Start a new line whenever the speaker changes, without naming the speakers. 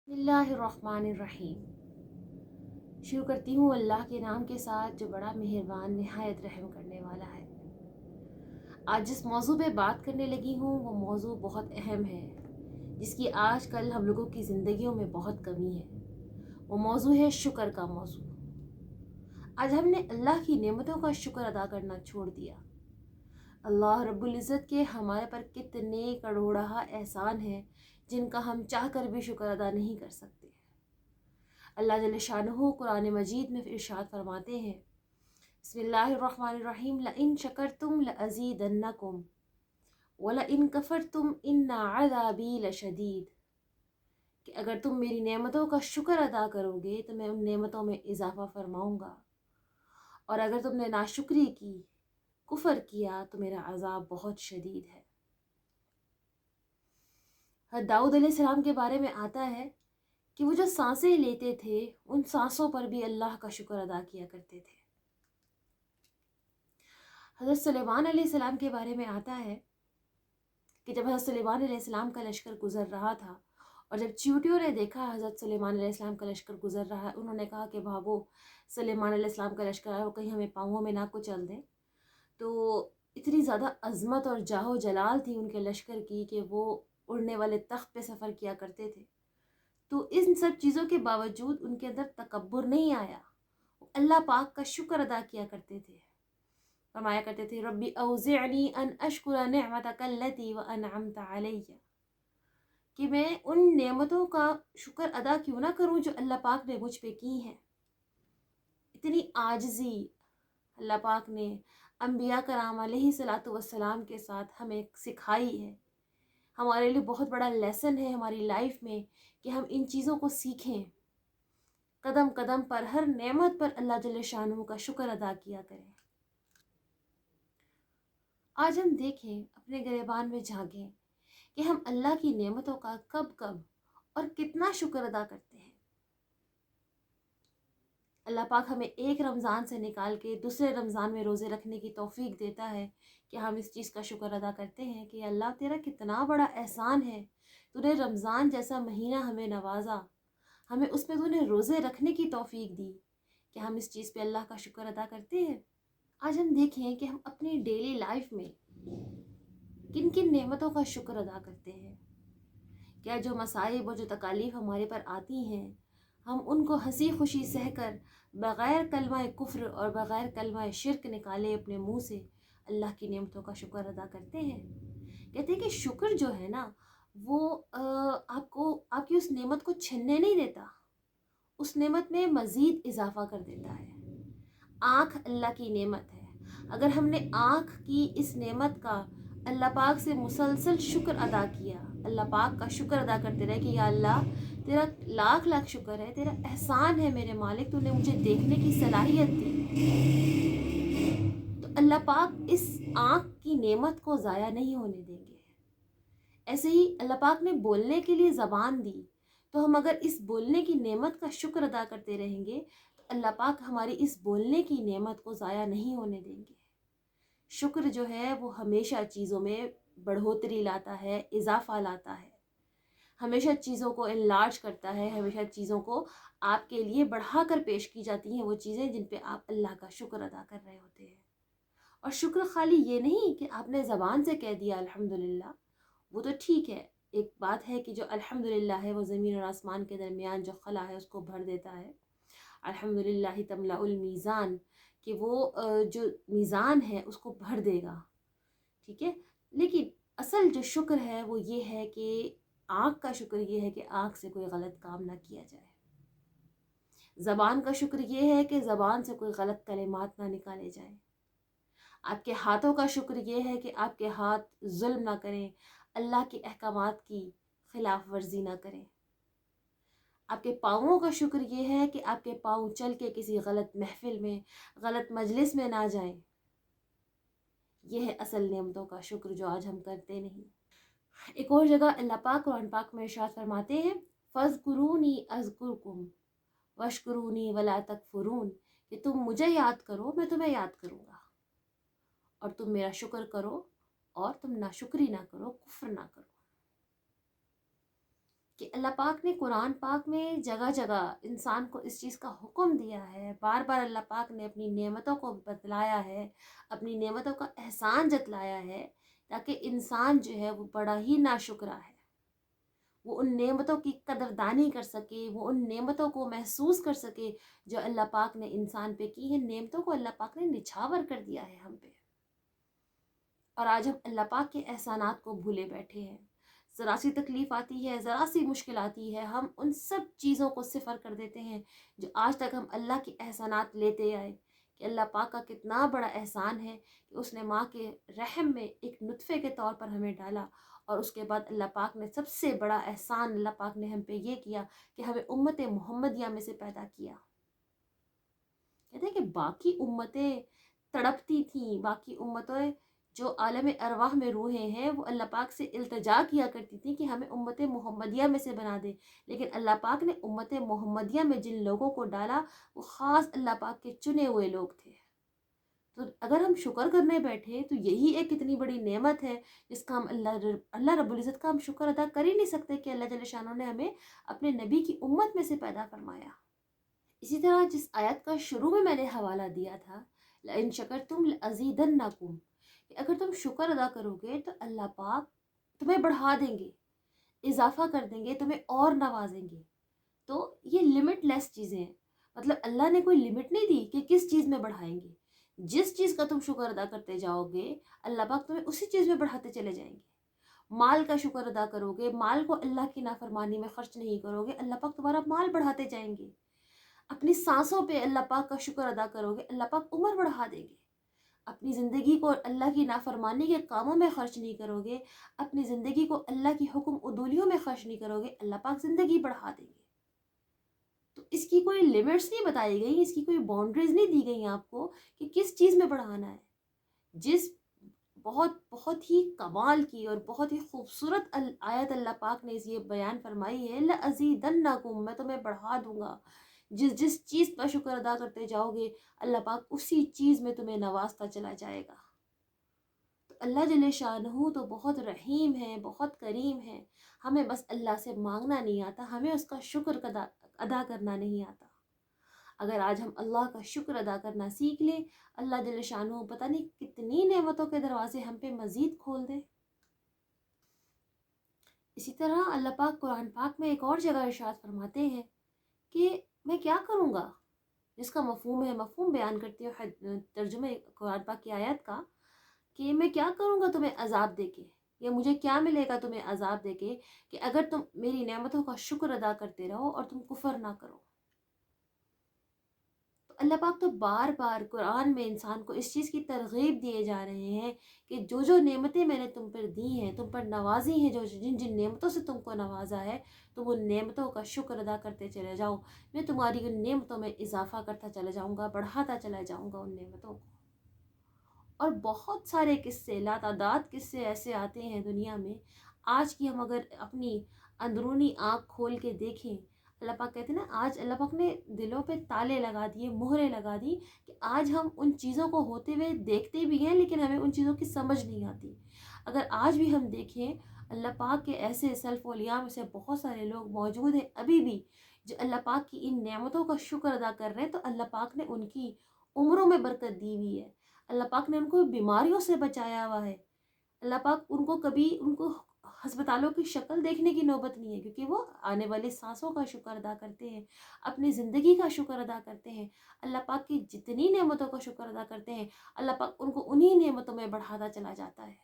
बिस्मिल्लाहिर्रहमानिर्रहीम। शुरू करती हूँ अल्लाह के नाम के साथ जो बड़ा मेहरबान नहायत रहम करने वाला है। आज जिस मौजू पे बात करने लगी हूँ वो मौजू बहुत अहम है, जिसकी आज कल हम लोगों की ज़िंदगियों में बहुत कमी है। वो मौजू है शुक्र का मौजू। आज हमने अल्लाह की नेमतों का शुक्र अदा करना छोड़ दिया। अल्लाह रब्बुल इज़्ज़त के हमारे पर कितने करोड़हा एहसान हैं जिनका हम चाह कर भी शुक्र अदा नहीं कर सकते। अल्लाह जल्ल शानहू कुरान मजीद में इरशाद फरमाते हैं, बिस्मिल्लाहिर्रहमानिर्रहीम, लइन शकरतुम लअज़ीदन्नकुम वलइन कफरतुम इन्ना अज़ाबी लशदीद, कि अगर तुम मेरी नेमतों का शुक्र अदा करोगे तो मैं उन नेमतों में इजाफ़ा फरमाऊँगा, और अगर तुमने नाशुक्री की, कुफर किया, तो मेरा अज़ाब बहुत शदीद है। हज़रत दाऊद अलैहिस्सलाम के बारे में आता है कि वो जो सांसें लेते थे उन सांसों पर भी अल्लाह का शुक्र अदा किया करते थे। हज़रत सुलेमान अलैहिस्सलाम के बारे में आता है कि जब हज़रत सुलेमान अलैहिस्सलाम का लश्कर गुज़र रहा था और जब चींटियों ने देखा हज़रत सुलेमान अलैहिस्सलाम का लश्कर गुज़र रहा है, उन्होंने कहा कि भागो, सुलेमान अलैहिस्सलाम का लश्कर आया, वो कहीं हमें पाँवों में ना कुचल दें। तो इतनी ज़्यादा अज़मत और जाहो जलाल थी उनके लश्कर की कि वो उड़ने वाले तख्त पे सफ़र किया करते थे। तो इन सब चीज़ों के बावजूद उनके अंदर तकब्बुर नहीं आया, वो अल्लाह पाक का शुक्र अदा किया करते थे। फरमाया करते थे, रब्बी औज़िअनी अन अशकुरा निअमतकल्लती व अनअमत अलैया, कि मैं उन नेमतों का शुक्र अदा क्यों ना करूं जो अल्लाह पाक ने मुझ पे की हैं। इतनी आजिज़ी अल्लाह पाक ने अम्बिया कराम अलैहिस्सलातु वस्सलाम के साथ हमें सिखाई है। हमारे लिए बहुत बड़ा लेसन है हमारी लाइफ में कि हम इन चीज़ों को सीखें। कदम कदम पर, हर नेमत पर अल्लाह जल्ल शानहू का शुक्र अदा किया करें। आज हम देखें, अपने गिरेबान में झांकें कि हम अल्लाह की नेमतों का कब कब और कितना शुक्र अदा करते हैं। अल्लाह पाक हमें एक रमज़ान से निकाल के दूसरे रमज़ान में रोज़े रखने की तौफीक देता है कि हम इस चीज़ का शुक्र अदा करते हैं कि अल्लाह तेरा कितना बड़ा एहसान है, तूने रमज़ान जैसा महीना हमें नवाजा, हमें उसमें तूने रोज़े रखने की तौफीक दी, कि हम इस चीज़ पे अल्लाह का शुक्र अदा करते हैं। आज हम देखें कि हम अपनी डेली लाइफ में किन किन नेमतों का शुक्र अदा करते हैं। क्या जो मसाइब और जो तकालीफ हमारे पर आती हैं, हम उनको हंसी खुशी सहकर बग़ैर कलमा कुफ्र और बग़ैर कलमा शिरक निकाले अपने मुंह से अल्लाह की नेमतों का शुक्र अदा करते हैं। कहते हैं कि शुक्र जो है ना, वो आपको आपकी उस नेमत को छीनने नहीं देता, उस नेमत में मज़ीद इजाफ़ा कर देता है। आँख अल्लाह की नेमत है। अगर हमने आँख की इस नेमत का अल्लाह पाक से मुसलसल शुक्र अदा किया, अल्लाह पाक का शुक्र अदा करते रहे कि या अल्लाह तेरा लाख लाख शुक्र है, तेरा एहसान है मेरे मालिक, तूने मुझे देखने की सलाहियत दी, तो अल्लाह पाक इस आँख की नेमत को ज़ाया नहीं होने देंगे। ऐसे ही अल्लाह पाक ने बोलने के लिए ज़बान दी, तो हम अगर इस बोलने की नेमत का शुक्र अदा करते रहेंगे तो अल्लाह पाक हमारी इस बोलने की नेमत को ज़ाया नहीं होने देंगे। शुक्र जो है वो हमेशा चीज़ों में बढ़ोतरी लाता है, इजाफा लाता है, हमेशा चीज़ों को इनलार्ज करता है, हमेशा चीज़ों को आपके लिए बढ़ा कर पेश की जाती हैं वो चीज़ें जिन पे आप अल्लाह का शुक्र अदा कर रहे होते हैं। और शुक्र खाली ये नहीं कि आपने ज़बान से कह दिया अल्हम्दुलिल्लाह, वो तो ठीक है। एक बात है कि जो अल्हम्दुलिल्लाह है वो ज़मीन और आसमान के दरमियान जो खला है उसको भर देता है। अल्हम्दुलिल्लाह तमलाउल मीज़ान, कि वो जो मीज़ान है उसको भर देगा, ठीक है। लेकिन असल जो शुक्र है वो ये है कि आँख का शुक्र ये है कि आँख से कोई गलत काम ना किया जाए। ज़बान का शुक्र ये है कि ज़बान से कोई गलत कलिमात ना निकाले जाए। आपके हाथों का शुक्र ये है कि आपके हाथ जुल्म ना करें, अल्लाह के अहकामात की खिलाफ वर्जी ना करें। आपके पाँवों का शुक्र ये है कि आपके पाँव चल के किसी गलत महफिल में, गलत मजलिस में ना जाएं। यह है असल नेमतों का शुक्र जो आज हम करते नहीं। एक और जगह अल्लाह पाक कुरान पाक में इरशाद फरमाते हैं, फ़ज़्कुरूनी अज़्कुरकुम वश्कुरूनी वला तकफुरून, कि तुम मुझे याद करो मैं तुम्हें याद करूँगा, और तुम मेरा शुक्र करो और तुम नाशुक्री ना करो, कुफ्र ना करो। کہ اللہ پاک نے قرآن پاک میں جگہ جگہ انسان کو اس چیز کا حکم دیا ہے، بار بار اللہ پاک نے اپنی نعمتوں کو بتلایا ہے، اپنی نعمتوں کا احسان جتلایا ہے، تاکہ انسان جو ہے وہ بڑا ہی ناشکرا ہے، وہ ان نعمتوں کی قدردانی کر سکے، وہ ان نعمتوں کو محسوس کر سکے جو اللہ پاک نے انسان پہ کی ہیں۔ نعمتوں کو اللہ پاک نے نچھاور کر دیا ہے ہم پہ، اور آج ہم اللہ پاک کے احسانات کو بھولے بیٹھے ہیں۔ ذرا سی تکلیف آتی ہے، ذرا سی مشکل آتی ہے، ہم ان سب چیزوں کو صفر کر دیتے ہیں جو آج تک ہم اللہ کے احسانات لیتے آئے، کہ اللہ پاک کا کتنا بڑا احسان ہے کہ اس نے ماں کے رحم میں ایک نطفے کے طور پر ہمیں ڈالا، اور اس کے بعد اللہ پاک نے سب سے بڑا احسان اللہ پاک نے ہم پہ یہ کیا کہ ہمیں امت محمدیہ میں سے پیدا کیا۔ کہتے ہیں کہ باقی امتیں تڑپتی تھیں، باقی امتیں جو عالم ارواح میں روحیں ہیں وہ اللہ پاک سے التجا کیا کرتی تھیں کہ ہمیں امت محمدیہ میں سے بنا دے، لیکن اللہ پاک نے امت محمدیہ میں جن لوگوں کو ڈالا وہ خاص اللہ پاک کے چنے ہوئے لوگ تھے۔ تو اگر ہم شکر کرنے بیٹھے تو یہی ایک اتنی بڑی نعمت ہے جس کا ہم اللہ رب العزت کا ہم شکر ادا کر ہی نہیں سکتے کہ اللہ جل شانہ نے ہمیں اپنے نبی کی امت میں سے پیدا فرمایا۔ اسی طرح جس آیت کا شروع میں نے حوالہ دیا تھا، لَإِن شَكَرْتُمْ لَأَزِيدَنَّكُمْ، کہ اگر تم شکر ادا کرو گے تو اللہ پاک تمہیں بڑھا دیں گے، اضافہ کر دیں گے، تمہیں اور نوازیں گے۔ تو یہ لمٹ لیس چیزیں ہیں، مطلب اللہ نے کوئی لمٹ نہیں دی کہ کس چیز میں بڑھائیں گے۔ جس چیز کا تم شکر ادا کرتے جاؤ گے اللہ پاک تمہیں اسی چیز میں بڑھاتے چلے جائیں گے۔ مال کا شکر ادا کرو گے، مال کو اللہ کی نافرمانی میں خرچ نہیں کرو گے، اللہ پاک تمہارا مال بڑھاتے جائیں گے۔ اپنی سانسوں پہ اللہ پاک کا شکر ادا کرو گے، اللہ پاک عمر بڑھا دیں گے۔ اپنی زندگی کو اللہ کی نافرمانی کے کاموں میں خرچ نہیں کرو گے، اپنی زندگی کو اللہ کی حکم عدولیوں میں خرچ نہیں کرو گے، اللہ پاک زندگی بڑھا دیں گے۔ تو اس کی کوئی لیمٹس نہیں بتائی گئی، اس کی کوئی باؤنڈریز نہیں دی گئی آپ کو کہ کس چیز میں بڑھانا ہے۔ جس بہت ہی کمال کی اور بہت ہی خوبصورت آیت اللہ پاک نے یہ بیان فرمائی ہے، لَأَزِيدَنَّكُمْ، میں تمہیں بڑھا دوں گا۔ جس چیز کا شکر ادا کرتے جاؤ گے اللہ پاک اسی چیز میں تمہیں نوازتا چلا جائے گا۔ تو اللہ جل شانہ تو بہت رحیم ہے، بہت کریم ہے، ہمیں بس اللہ سے مانگنا نہیں آتا، ہمیں اس کا شکر ادا کرنا نہیں آتا۔ اگر آج ہم اللہ کا شکر ادا کرنا سیکھ لیں، اللہ جل شانہ پتہ نہیں کتنی نعمتوں کے دروازے ہم پہ مزید کھول دے۔ اسی طرح اللہ پاک قرآن پاک میں ایک اور جگہ ارشاد فرماتے ہیں کہ میں کیا کروں گا، جس کا مفہوم ہے، مفہوم بیان کرتی ہوں ترجمہ قرآن پاک کی آیت کا، کہ میں کیا کروں گا تمہیں عذاب دے کے، یا مجھے کیا ملے گا تمہیں عذاب دے کے کہ اگر تم میری نعمتوں کا شکر ادا کرتے رہو اور تم کفر نہ کرو۔ تو اللہ پاک تو بار بار قرآن میں انسان کو اس چیز کی ترغیب دیے جا رہے ہیں کہ جو نعمتیں میں نے تم پر دی ہیں، تم پر نوازی ہیں، جن نعمتوں سے تم کو نوازا ہے، تم ان نعمتوں کا شکر ادا کرتے چلے جاؤ، میں تمہاری ان نعمتوں میں اضافہ کرتا چلا جاؤں گا، بڑھاتا چلا جاؤں گا ان نعمتوں کو۔ اور بہت سارے قصے، لاتعداد قصے ایسے آتے ہیں دنیا میں، آج کی ہم اگر اپنی اندرونی آنکھ کھول کے دیکھیں، اللہ پاک کہتے ہیں نا، آج اللہ پاک نے دلوں پہ تالے لگا دیے، مہریں لگا دی، کہ آج ہم ان چیزوں کو ہوتے ہوئے دیکھتے بھی ہیں لیکن ہمیں ان چیزوں کی سمجھ نہیں آتی۔ اگر آج بھی ہم دیکھیں، اللہ پاک کے ایسے سلف اولیاء میں سے بہت سارے لوگ موجود ہیں ابھی بھی جو اللہ پاک کی ان نعمتوں کا شکر ادا کر رہے ہیں، تو اللہ پاک نے ان کی عمروں میں برکت دی ہوئی ہے، اللہ پاک نے ان کو بیماریوں سے بچایا ہوا ہے، اللہ پاک ان کو کبھی ان کو ہسپتالوں کی شکل دیکھنے کی نوبت نہیں ہے، کیونکہ وہ آنے والی سانسوں کا شکر ادا کرتے ہیں، اپنی زندگی کا شکر ادا کرتے ہیں، اللہ پاک کی جتنی نعمتوں کا شکر ادا کرتے ہیں اللہ پاک ان کو انہی نعمتوں میں بڑھاتا چلا جاتا ہے۔